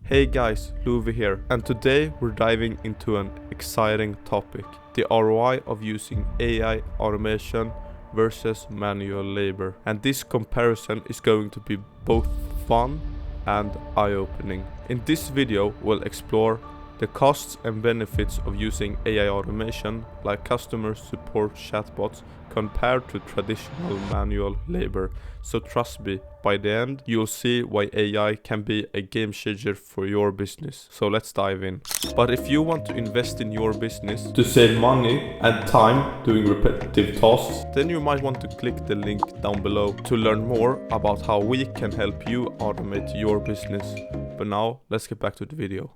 Hey guys, Luvi here, and today we're diving into an exciting topic, the ROI of using AI automation versus manual labor. And this comparison is going to be both fun and eye-opening. In this video, we'll explore the costs and benefits of using AI automation like customer support chatbots compared to traditional manual labor. So trust me, by the end you'll see why AI can be a game changer for your business. So let's dive in. But if you want to invest in your business to save money and time doing repetitive tasks, then you might want to click the link down below to learn more about how we can help you automate your business. But now let's get back to the video.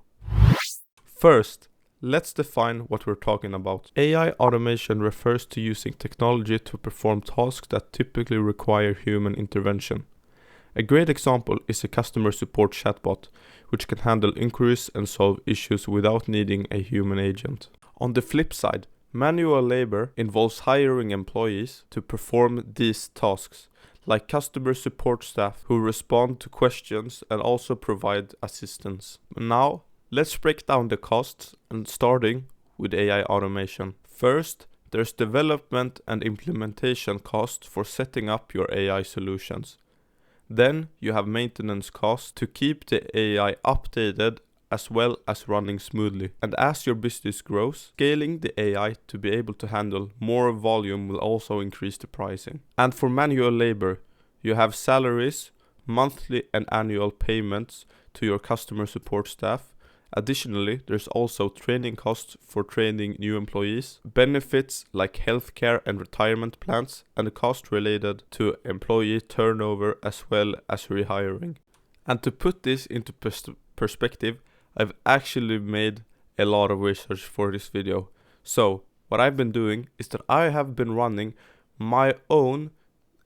First, let's define what we're talking about. AI automation refers to using technology to perform tasks that typically require human intervention. A great example is a customer support chatbot, which can handle inquiries and solve issues without needing a human agent. On the flip side, manual labor involves hiring employees to perform these tasks, like customer support staff who respond to questions and also provide assistance. Now, let's break down the costs, and starting with AI automation. First, there's development and implementation costs for setting up your AI solutions. Then you have maintenance costs to keep the AI updated as well as running smoothly. And as your business grows, scaling the AI to be able to handle more volume will also increase the pricing. And for manual labor, you have salaries, monthly and annual payments to your customer support staff. Additionally, there's also training costs for training new employees, benefits like healthcare and retirement plans, and the cost related to employee turnover as well as rehiring. And to put this into perspective, I've actually made a lot of research for this video. So what I've been doing is that I have been running my own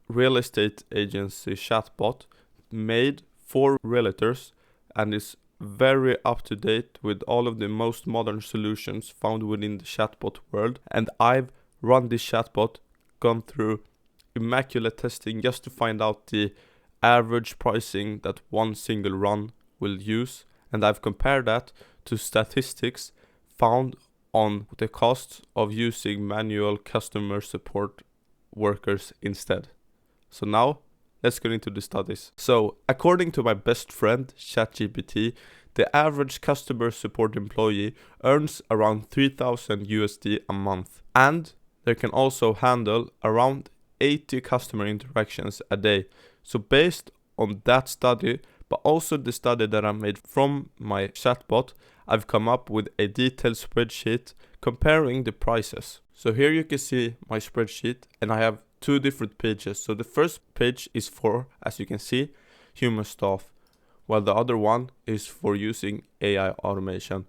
real estate agency chatbot made for realtors, and is very up to date with all of the most modern solutions found within the chatbot world. And I've run this chatbot, gone through immaculate testing just to find out the average pricing that one single run will use, and I've compared that to statistics found on the costs of using manual customer support workers instead. So now let's get into the studies. So, according to my best friend, ChatGPT, the average customer support employee earns around $3,000 a month. And they can also handle around 80 customer interactions a day. So based on that study, but also the study that I made from my chatbot, I've come up with a detailed spreadsheet comparing the prices. So here you can see my spreadsheet, and I have two different pages. So the first page is for, as you can see, human staff, while the other one is for using AI automation.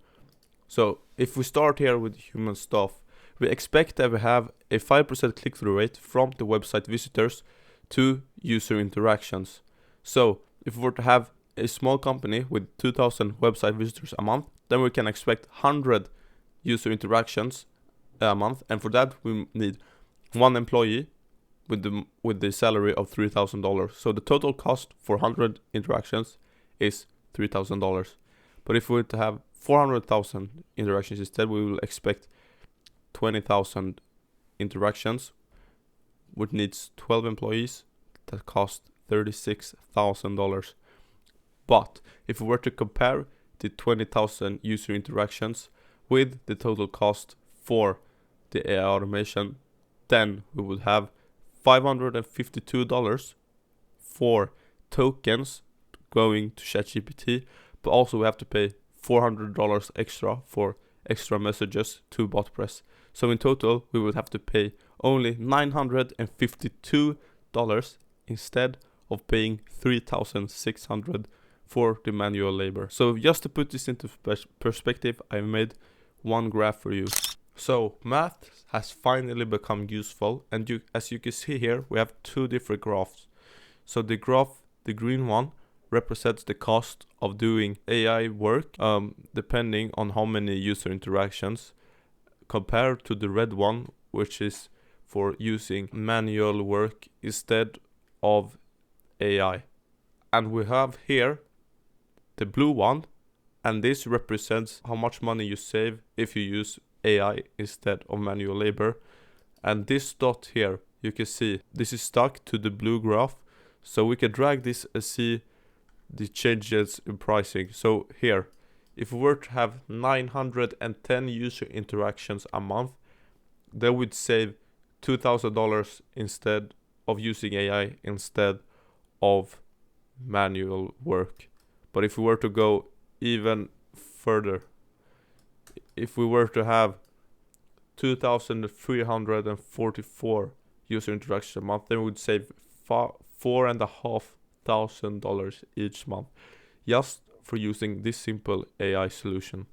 So if we start here with human staff, we expect that we have a 5% click-through rate from the website visitors to user interactions. So if we were to have a small company with 2,000 website visitors a month, then we can expect 100 user interactions a month, and for that we need one employee with the salary of $3,000. So the total cost for 100 interactions is $3,000. But if we were to have 400,000 interactions instead, we will expect 20,000 interactions, which needs 12 employees that cost $36,000. But if we were to compare the 20,000 user interactions with the total cost for the AI automation, then we would have $552 for tokens going to ChatGPT, but also we have to pay $400 extra for extra messages to Botpress. So in total, we would have to pay only $952 instead of paying $3,600 for the manual labor. So just to put this into perspective, I made one graph for you. So math has finally become useful, and as you can see here, we have two different graphs. So the graph, the green one, represents the cost of doing AI work depending on how many user interactions, compared to the red one, which is for using manual work instead of AI. And we have here the blue one, and this represents how much money you save if you use AI instead of manual labor. And this dot here, you can see this is stuck to the blue graph, so we can drag this and see the changes in pricing. So here, if we were to have 910 user interactions a month, they would save $2,000 instead of using AI instead of manual work. But if we were to go even further, if we were to have 2,344 user interactions a month, then we would save $4,500 each month just for using this simple AI solution.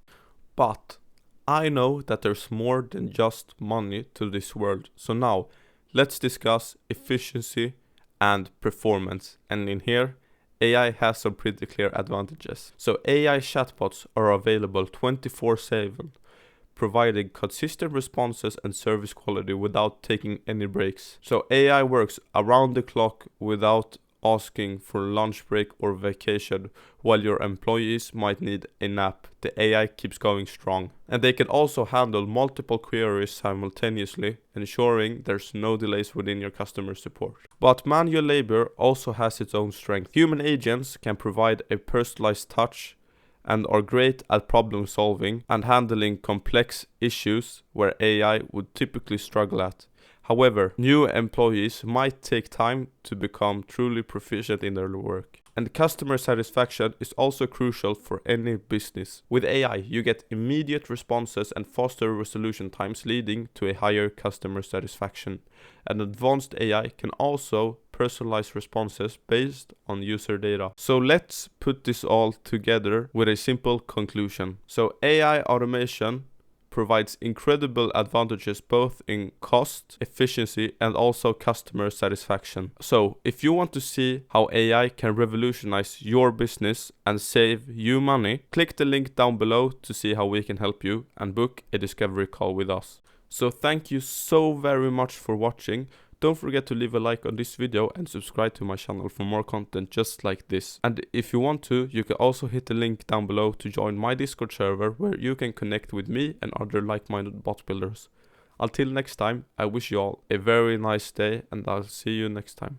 But I know that there's more than just money to this world. So now let's discuss efficiency and performance. And in here, AI has some pretty clear advantages. So AI chatbots are available 24/7, providing consistent responses and service quality without taking any breaks. So AI works around the clock without asking for lunch break or vacation, while your employees might need a nap. The AI keeps going strong. And they can also handle multiple queries simultaneously, ensuring there's no delays within your customer support. But manual labor also has its own strength. Human agents can provide a personalized touch and are great at problem solving and handling complex issues where AI would typically struggle at. However, new employees might take time to become truly proficient in their work. And customer satisfaction is also crucial for any business. With AI, you get immediate responses and faster resolution times, leading to a higher customer satisfaction. And advanced AI can also personalize responses based on user data. So let's put this all together with a simple conclusion. So AI automation provides incredible advantages both in cost, efficiency, and also customer satisfaction. So if you want to see how AI can revolutionize your business and save you money, click the link down below to see how we can help you and book a discovery call with us. So thank you so very much for watching. Don't forget to leave a like on this video and subscribe to my channel for more content just like this. And if you want to, you can also hit the link down below to join my Discord server where you can connect with me and other like-minded bot builders. Until next time, I wish you all a very nice day and I'll see you next time.